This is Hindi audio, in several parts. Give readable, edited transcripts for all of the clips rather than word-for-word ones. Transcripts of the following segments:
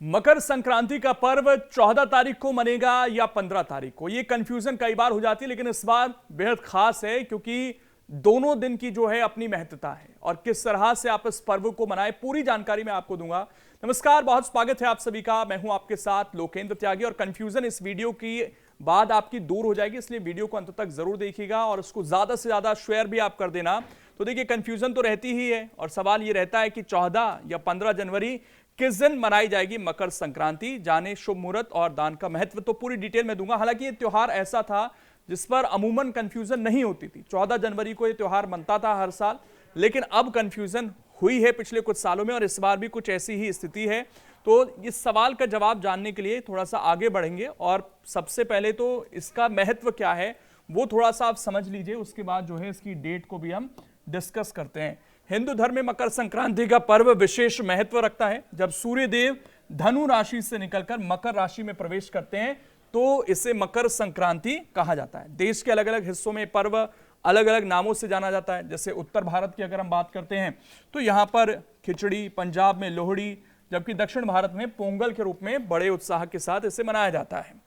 मकर संक्रांति का पर्व 14 तारीख को मनेगा या 15 तारीख को, ये कंफ्यूजन कई बार हो जाती है, लेकिन इस बार बेहद खास है क्योंकि दोनों दिन की जो है अपनी महत्ता है और किस तरह से आप इस पर्व को मनाएं, पूरी जानकारी मैं आपको दूंगा। नमस्कार, बहुत स्वागत है आप सभी का। मैं हूं आपके साथ लोकेंद्र त्यागी और कंफ्यूजन इस वीडियो की बाद आपकी दूर हो जाएगी, इसलिए वीडियो को अंत तक जरूर देखिएगा और उसको ज्यादा से ज्यादा शेयर भी आप कर देना। तो देखिए, कंफ्यूजन तो रहती ही है और सवाल ये रहता है कि 14 या 15 जनवरी किस दिन मनाई जाएगी मकर संक्रांति, जाने शुभ मुहूर्त और दान का महत्व तो पूरी डिटेल में दूंगा। हालांकि ये त्योहार ऐसा था जिस पर अमूमन कंफ्यूजन नहीं होती थी। 14 जनवरी को ये त्योहार मनता था हर साल, लेकिन अब कंफ्यूजन हुई है पिछले कुछ सालों में और इस बार भी कुछ ऐसी ही स्थिति है। तो इस सवाल का जवाब जानने के लिए थोड़ा सा आगे बढ़ेंगे और सबसे पहले तो इसका महत्व क्या है वो थोड़ा सा आप समझ लीजिए, उसके बाद जो है इसकी डेट को भी हम डिस्कस करते हैं। हिंदू धर्म में मकर संक्रांति का पर्व विशेष महत्व रखता है। जब सूर्य देव धनु राशि से निकलकर मकर राशि में प्रवेश करते हैं तो इसे मकर संक्रांति कहा जाता है। देश के अलग अलग हिस्सों में पर्व अलग अलग नामों से जाना जाता है। जैसे उत्तर भारत की अगर हम बात करते हैं तो यहाँ पर खिचड़ी, पंजाब में लोहड़ी, जबकि दक्षिण भारत में पोंगल के रूप में बड़े उत्साह के साथ इसे मनाया जाता है।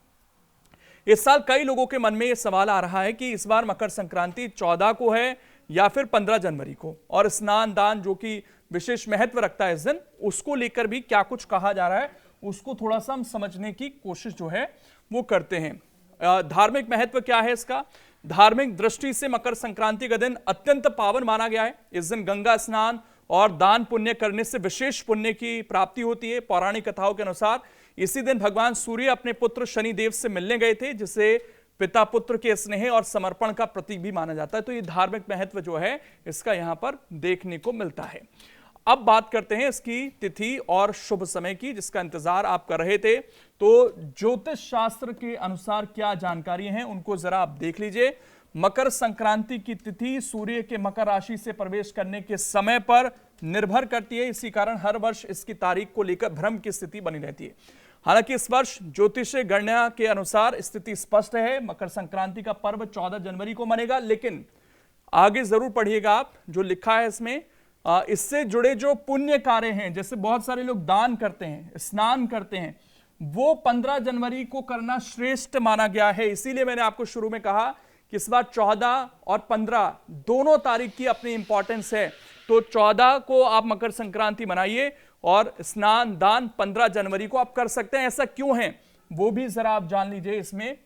इस साल कई लोगों के मन में यह सवाल आ रहा है कि इस बार मकर संक्रांति 14 को है या फिर 15 जनवरी को, और स्नान दान जो कि विशेष महत्व रखता है इस दिन, उसको लेकर भी क्या कुछ कहा जा रहा है उसको थोड़ा सा हम समझने की कोशिश जो है वो करते हैं। धार्मिक महत्व क्या है इसका? धार्मिक दृष्टि से मकर संक्रांति का दिन अत्यंत पावन माना गया है। इस दिन गंगा स्नान और दान पुण्य करने से विशेष पुण्य की प्राप्ति होती है। पौराणिक कथाओं के अनुसार इसी दिन भगवान सूर्य अपने पुत्र शनिदेव से मिलने गए थे, जिसे पिता पुत्र के स्नेह और समर्पण का प्रतीक भी माना जाता है। तो ये धार्मिक महत्व जो है इसका यहां पर देखने को मिलता है। अब बात करते हैं इसकी तिथि और शुभ समय की, जिसका इंतजार आप कर रहे थे। तो ज्योतिष शास्त्र के अनुसार क्या जानकारी है उनको जरा आप देख लीजिए। मकर संक्रांति की तिथि सूर्य के मकर राशि से प्रवेश करने के समय पर निर्भर करती है। इसी कारण हर वर्ष इसकी तारीख को लेकर भ्रम की स्थिति बनी रहती है। हालांकि इस वर्ष ज्योतिषीय गणना के अनुसार स्थिति स्पष्ट है। मकर संक्रांति का पर्व 14 जनवरी को मनेगा, लेकिन आगे जरूर पढ़िएगा आप जो लिखा है इसमें। इससे जुड़े जो पुण्य कार्य हैं, जैसे बहुत सारे लोग दान करते हैं, स्नान करते हैं, वो 15 जनवरी को करना श्रेष्ठ माना गया है। इसीलिए मैंने आपको शुरू में कहा कि इस बार 14 और 15 दोनों तारीख की अपनी इंपॉर्टेंस है। तो 14 को आप मकर संक्रांति मनाइए और स्नान दान 15 जनवरी को आप कर सकते हैं। ऐसा क्यों है वो भी जरा आप जान लीजिए इसमें,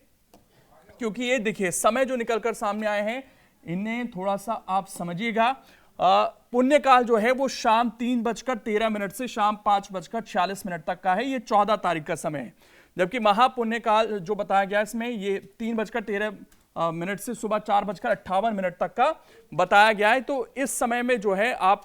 क्योंकि ये देखिए समय जो निकलकर सामने आए हैं इन्हें थोड़ा सा आप समझिएगा। पुण्यकाल जो है वो शाम 3:13 से शाम 5:46 तक का है। ये 14 तारीख का समय है, जबकि महापुण्यकाल जो बताया गया इसमें ये 3:13 से सुबह 4:58 तक का बताया गया है। तो इस समय में जो है आप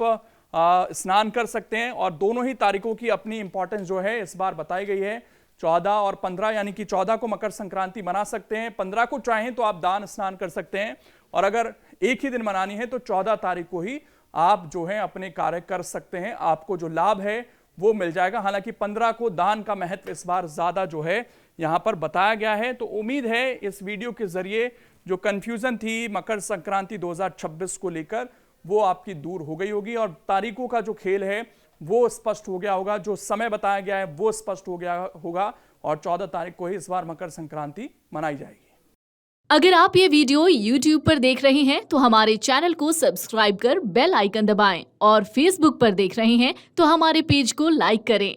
स्नान कर सकते हैं और दोनों ही तारीखों की अपनी इंपॉर्टेंस जो है इस बार बताई गई है। 14 और 15, यानी कि 14 को मकर संक्रांति मना सकते हैं, 15 को चाहें तो आप दान स्नान कर सकते हैं, और अगर एक ही दिन मनानी है तो 14 तारीख को ही आप जो है अपने कार्य कर सकते हैं। आपको जो लाभ है वो मिल जाएगा। हालांकि 15 को दान का महत्व इस बार ज्यादा जो है यहां पर बताया गया है। तो उम्मीद है इस वीडियो के जरिए जो कंफ्यूजन थी मकर संक्रांति 2026 को लेकर वो आपकी दूर हो गई होगी और तारीखों का जो खेल है वो स्पष्ट हो गया होगा, जो समय बताया गया है वो स्पष्ट हो गया होगा और 14 तारीख को ही इस बार मकर संक्रांति मनाई जाएगी। अगर आप ये वीडियो YouTube पर देख रहे हैं तो हमारे चैनल को सब्सक्राइब कर बेल आइकन दबाएं और Facebook पर देख रहे हैं तो हमारे पेज को लाइक करें।